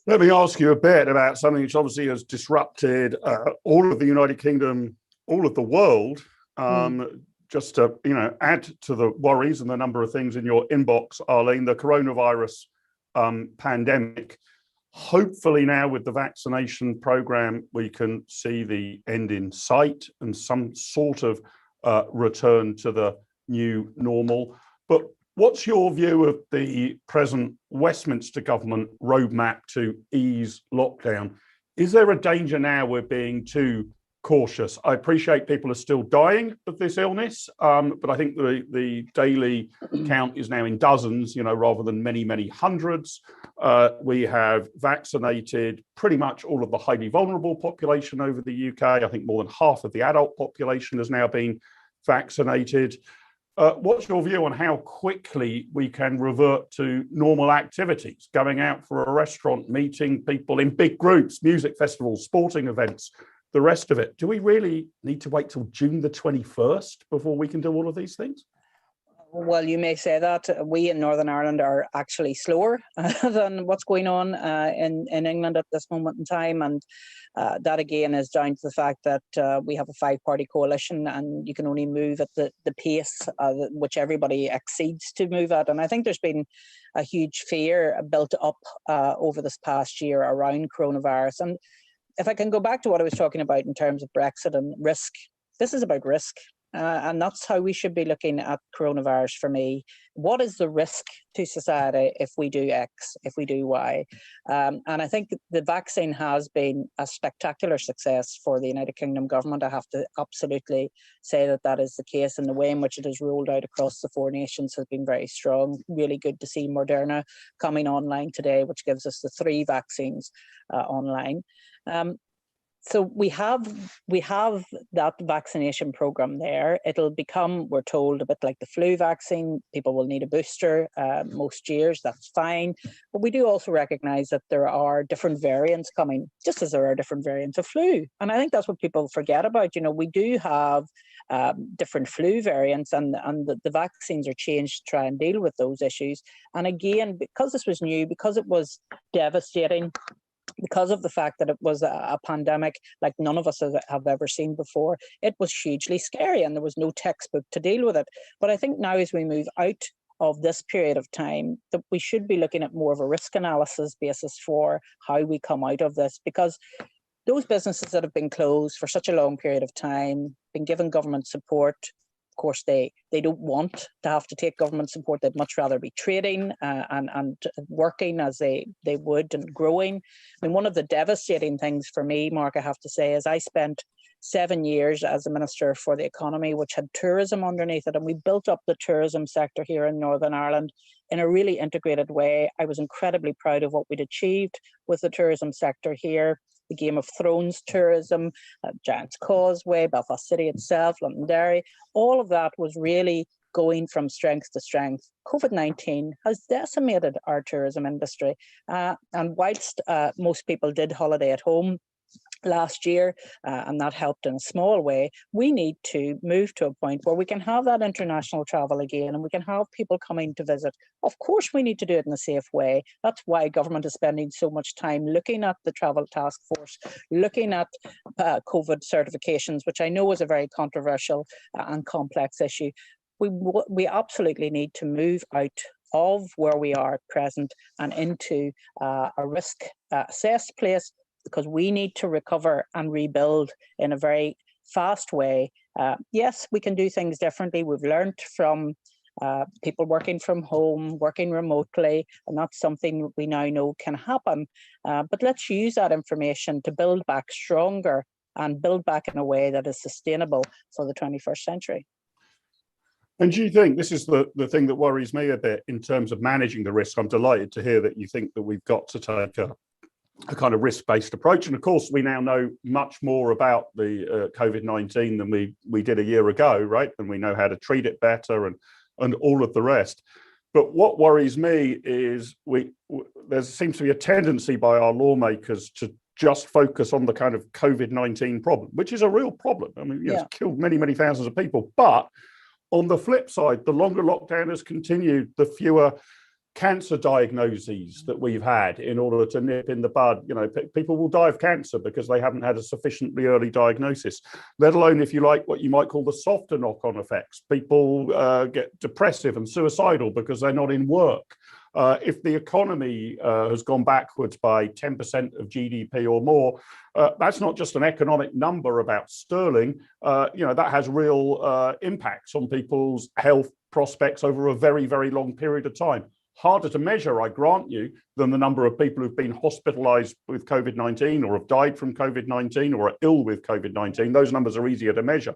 Let me ask you a bit about something which obviously has disrupted all of the United Kingdom, all of the world. Just to add to the worries and the number of things in your inbox, Arlene, the coronavirus pandemic. Hopefully now with the vaccination program, we can see the end in sight and some sort of return to the new normal. But what's your view of the present Westminster government roadmap to ease lockdown? Is there a danger now we're being too cautious? I appreciate people are still dying of this illness, but I think the daily count is now in dozens, rather than many hundreds. We have vaccinated pretty much all of the highly vulnerable population over the UK. I think more than half of the adult population has now been vaccinated. What's your view on how quickly we can revert to normal activities, going out for a restaurant, meeting people in big groups, music festivals, sporting events, the rest of it? Do we really need to wait till June the 21st before we can do all of these things? Well, you may say that. We in Northern Ireland are actually slower than what's going on in England at this moment in time. And that, again, is down to the fact that we have a five-party coalition and you can only move at the pace which everybody exceeds to move at. And I think there's been a huge fear built up over this past year around coronavirus. And if I can go back to what I was talking about in terms of Brexit and risk, this is about risk. And that's how we should be looking at coronavirus for me. What is the risk to society if we do X, if we do Y? And I think the vaccine has been a spectacular success for the United Kingdom government. I have to absolutely say that that is the case, and the way in which it is rolled out across the four nations has been very strong. Really good to see Moderna coming online today, which gives us the 3 vaccines online. So we have that vaccination program there. It'll become, we're told, a bit like the flu vaccine. People will need a booster most years. That's fine. But we do also recognise that there are different variants coming, just as there are different variants of flu. And I think that's what people forget about. We do have different flu variants, and the vaccines are changed to try and deal with those issues. And again, because this was new, because it was devastating, because of the fact that it was a pandemic like none of us have ever seen before, it was hugely scary and there was no textbook to deal with it. But I think now, as we move out of this period of time, that we should be looking at more of a risk analysis basis for how we come out of this, because those businesses that have been closed for such a long period of time, been given government support, of course, they don't want to have to take government support. They'd much rather be trading and working as they would and growing. I mean, one of the devastating things for me, Mark, I have to say, is I spent 7 years as a Minister for the Economy, which had tourism underneath it. And we built up the tourism sector here in Northern Ireland in a really integrated way. I was incredibly proud of what we'd achieved with the tourism sector here. The Game of Thrones tourism, Giant's Causeway, Belfast City itself, Londonderry, all of that was really going from strength to strength. COVID-19 has decimated our tourism industry. And whilst most people did holiday at home last year, and that helped in a small way, we need to move to a point where we can have that international travel again and we can have people coming to visit. Of course, we need to do it in a safe way. That's why government is spending so much time looking at the travel task force, looking at COVID certifications, which I know is a very controversial and complex issue. We absolutely need to move out of where we are at present and into a risk assessed place, because we need to recover and rebuild in a very fast way. Yes, we can do things differently. We've learned from people working from home, working remotely, and that's something we now know can happen. But let's use that information to build back stronger and build back in a way that is sustainable for the 21st century. And do you think this is the thing that worries me a bit in terms of managing the risk? I'm delighted to hear that you think that we've got to take a kind of risk-based approach. And of course, we now know much more about the COVID-19 than we did a year ago, right? And we know how to treat it better and all of the rest. But what worries me is there seems to be a tendency by our lawmakers to just focus on the kind of COVID-19 problem, which is a real problem. I mean, it's killed many thousands of people. But on the flip side, the longer lockdown has continued, the fewer cancer diagnoses that we've had in order to nip in the bud. You know, people will die of cancer because they haven't had a sufficiently early diagnosis, let alone, if you like, what you might call the softer knock-on effects. People get depressive and suicidal because they're not in work. If the economy has gone backwards by 10% of GDP or more, that's not just an economic number about sterling. You know, that has real impacts on people's health prospects over a very, very long period of time. Harder to measure, I grant you, than the number of people who've been hospitalized with COVID-19 or have died from COVID-19 or are ill with COVID-19. Those numbers are easier to measure.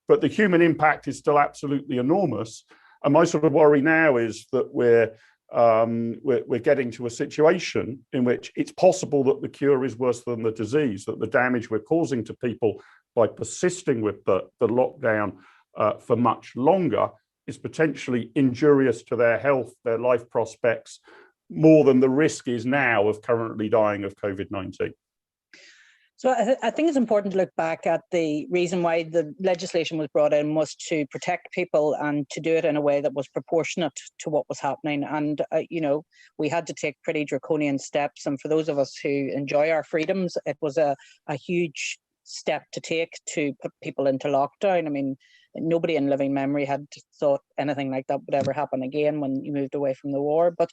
But the human impact is still absolutely enormous. And my sort of worry now is that we're getting to a situation in which it's possible that the cure is worse than the disease, that the damage we're causing to people by persisting with the lockdown for much longer is potentially injurious to their health, their life prospects, more than the risk is now of currently dying of COVID-19. So I think it's important to look back at the reason why the legislation was brought in was to protect people and to do it in a way that was proportionate to what was happening. And, you know, we had to take pretty draconian steps. And for those of us who enjoy our freedoms, it was a huge step to take to put people into lockdown. I mean, nobody in living memory had thought anything like that would ever happen again when you moved away from the war. But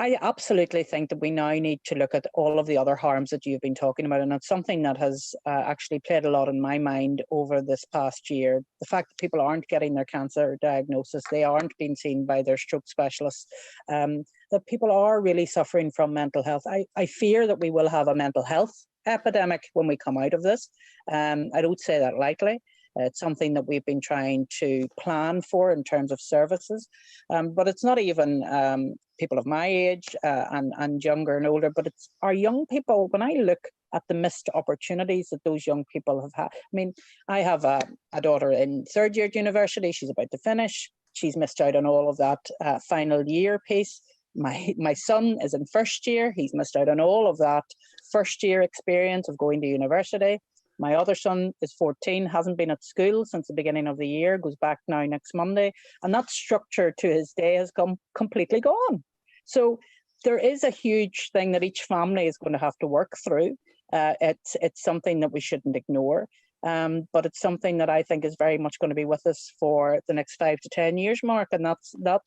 I absolutely think that we now need to look at all of the other harms that you've been talking about. And it's something that has actually played a lot in my mind over this past year. The fact that people aren't getting their cancer diagnosis, they aren't being seen by their stroke specialists, that people are really suffering from mental health. I fear that we will have a mental health epidemic when we come out of this. I don't say that lightly. It's something that we've been trying to plan for in terms of services, but it's not even people of my age and younger and older, but it's our young people. When I look at the missed opportunities that those young people have had, I mean, I have a daughter in third year at university. She's about to finish. She's missed out on all of that final year piece. My son is in first year. He's missed out on all of that first year experience of going to university. My other son is 14, hasn't been at school since the beginning of the year, goes back now next Monday. And that structure to his day has completely gone. So there is a huge thing that each family is going to have to work through. It's something that we shouldn't ignore. But it's something that I think is very much going to be with us for the next 5 to 10 years, Mark. And that's that.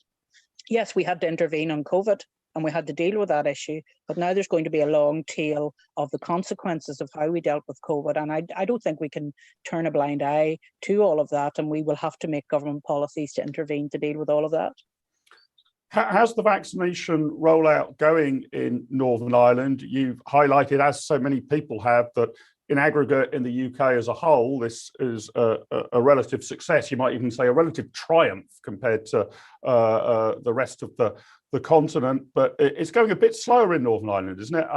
Yes, we had to intervene on COVID and we had to deal with that issue. But now there's going to be a long tail of the consequences of how we dealt with COVID. And I don't think we can turn a blind eye to all of that. And we will have to make government policies to intervene to deal with all of that. How's the vaccination rollout going in Northern Ireland? You've highlighted, as so many people have, that in aggregate in the UK as a whole, this is a relative success. You might even say a relative triumph compared to the rest of the continent, but it's going a bit slower in Northern Ireland, isn't it?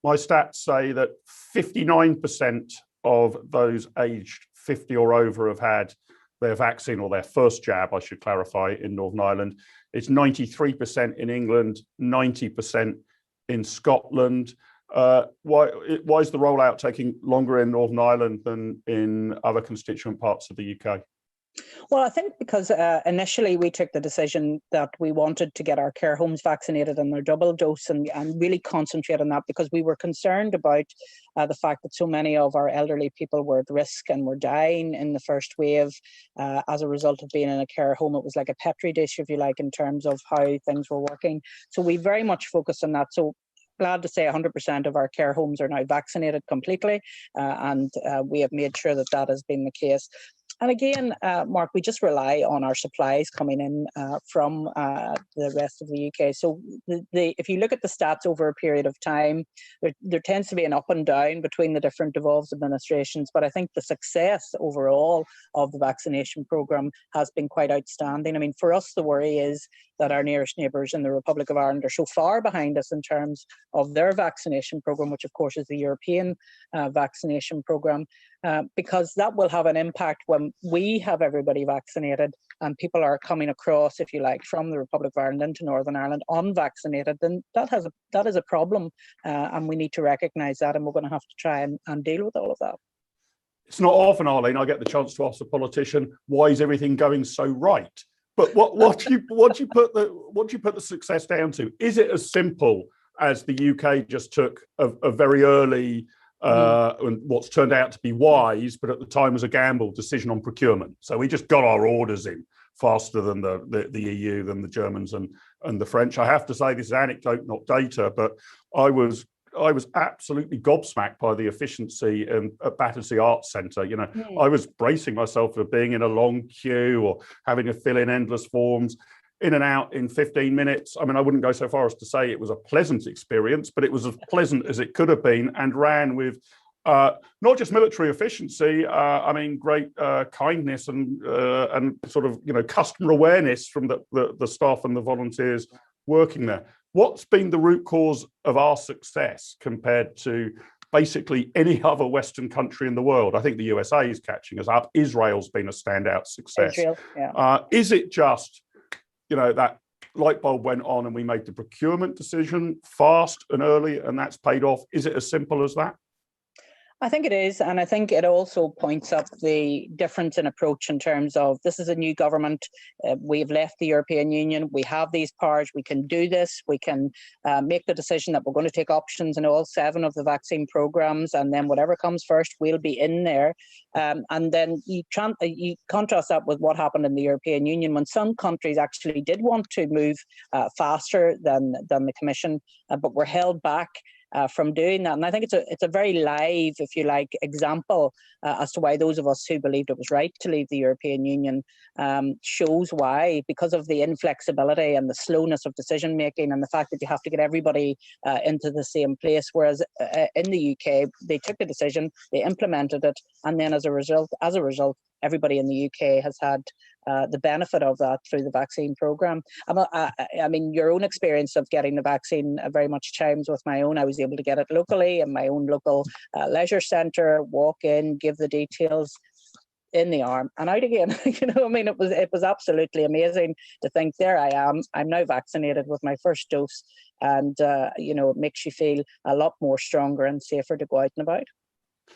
My stats say that 59% of those aged 50 or over have had their vaccine or their first jab, I should clarify, in Northern Ireland. It's 93% in England, 90% in Scotland. Why is the rollout taking longer in Northern Ireland than in other constituent parts of the UK? Well, I think because initially we took the decision that we wanted to get our care homes vaccinated in their double dose and really concentrate on that because we were concerned about the fact that so many of our elderly people were at risk and were dying in the first wave as a result of being in a care home. It was like a petri dish, if you like, in terms of how things were working. So we very much focused on that. So glad to say 100% of our care homes are now vaccinated completely, and we have made sure that that has been the case. And again, Mark, we just rely on our supplies coming in from the rest of the UK. So if you look at the stats over a period of time, there tends to be an up and down between the different devolved administrations. But I think the success overall of the vaccination programme has been quite outstanding. I mean, for us, the worry is that our nearest neighbours in the Republic of Ireland are so far behind us in terms of their vaccination programme, which of course is the European vaccination programme, because that will have an impact when we have everybody vaccinated and people are coming across, if you like, from the Republic of Ireland into Northern Ireland unvaccinated. Then that is a problem, and we need to recognise that, and we're going to have to try and deal with all of that. It's not often, Arlene, I get the chance to ask a politician, why is everything going so right? But what do you put the success down to? Is it as simple as the UK just took a very early and what's turned out to be wise, but at the time was a gamble decision on procurement? So we just got our orders in faster than the EU, than the Germans and the French. I have to say, this is anecdote, not data, but I was absolutely gobsmacked by the efficiency at Battersea Arts Centre. You know, I was bracing myself for being in a long queue or having to fill in endless forms, in and out in 15 minutes. I mean, I wouldn't go so far as to say it was a pleasant experience, but it was as pleasant as it could have been, and ran with not just military efficiency, I mean, great kindness and sort of, you know, customer awareness from the staff and the volunteers working there. What's been the root cause of our success compared to basically any other Western country in the world? I think the USA is catching us up. Israel's been a standout success. Israel, yeah. Is it just, you know, that light bulb went on and we made the procurement decision fast and early and that's paid off? Is it as simple as that? I think it is, and I think it also points up the difference in approach in terms of this is a new government. We've left the European Union. We have these powers. We can do this. We can make the decision that we're going to take options in all 7 of the vaccine programs, and then whatever comes first, we'll be in there. And then you contrast that with what happened in the European Union when some countries actually did want to move faster than the Commission, but were held back from doing that. And I think it's a very live, if you like, example as to why those of us who believed it was right to leave the European Union shows why, because of the inflexibility and the slowness of decision making and the fact that you have to get everybody into the same place. Whereas in the UK, they took the decision, they implemented it, and then as a result, everybody in the UK has had the benefit of that through the vaccine program. I mean, your own experience of getting the vaccine very much chimes with my own. I was able to get it locally in my own local leisure centre, walk in, give the details, in the arm and out again. You know, I mean, it was absolutely amazing to think there I am. I'm now vaccinated with my first dose, and you know, it makes you feel a lot more stronger and safer to go out and about.